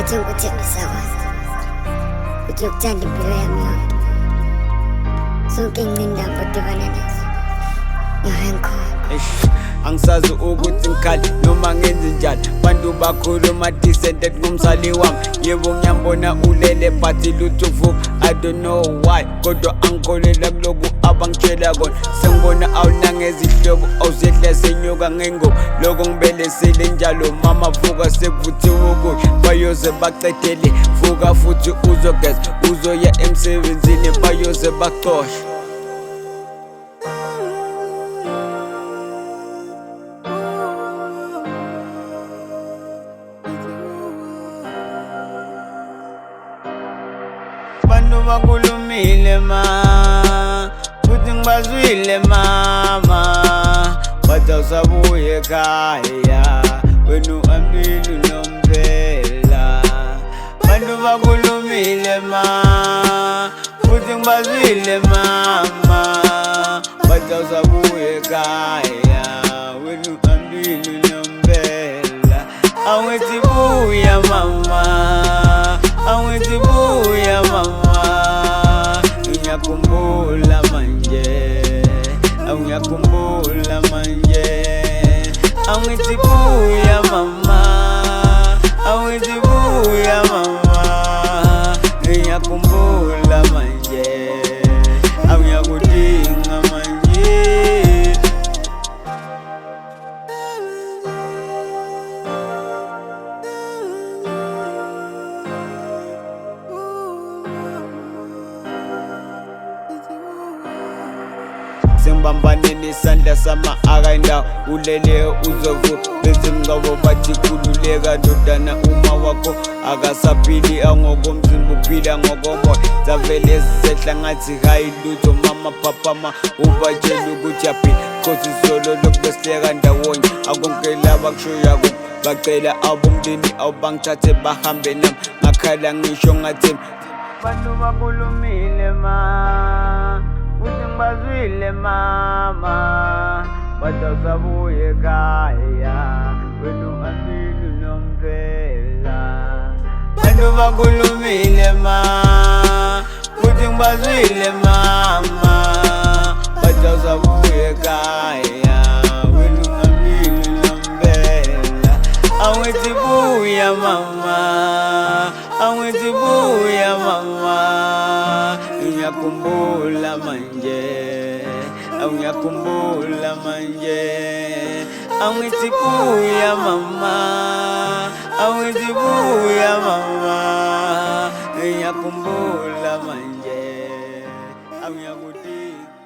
Kuthi ngikuthembe sakwazi ukuthi uyokuthanda impilo yami yonke. Zonke iy'ngqinamba odibana nazo ngiyakhona. Angisazi ukuthi ngikhali noma ngenze njani. Bantu bakhuluma dissented ngumzali wami. Yebo ngiyambona ulele but lutho vuka, I don't know why. Kodwa angikholela kuloku abangitshela kona. Sengibona awunangezihlobo awuzehle senyuka ngengoma. Loko ngibelesele njalo mama vuka sekuvuthiwe ukudla. Bayoze baqedele vuka futhi uzogeza, uzoya emsebenzini bayoze bacoshe. Bantu bakhulumile ma, futhi ngibazwile mama, bathi awusabuye ekhaya, wena uhambile unomphela. Bantu bakhulumile ma, futhi ngibazwile mama, bathi awusabuye ekhaya, wena uhambile unomphela. Awethi buya mama, awethi buya mama, ngiyakhumbula manje, ngiyakhumbula manje. Awethi buya mama, awethi buya mama, ngiyakhumbula manje, ngiyakudinga manje. Sembambane nesandla sama akaindawo, ulele uzovuka bese ngabo bathi khululeka ndodana, uma wakho akasaphili angokomzimba uphila ngokomoya. Zavele zisehla ngathi hayi lutho mama papa ma, ubatshela ukuthi yaphila cause isolo lokubesileka ndawonye. Akonke laba kushoyako bacela abomndeni awubangithathe bahambe nami, ngakhala ngisho ngathemba. Bantu bakhulumile ma, futhi ngibazwile mama, bathi awusabuye ekhaya, wena uhambile unomphela. Bantu bakhulumile ma, futhi ngibazwile mama, bathi awusabuye ekhaya, wena uhambile unomphela. Awethi buya mama, awethi buya mama, ngiyakhumbula manje, ngiyakhumbula manje. Awethi buya mama, awethi buya mama, ngiyakhumbula manje, ngiyakudinga.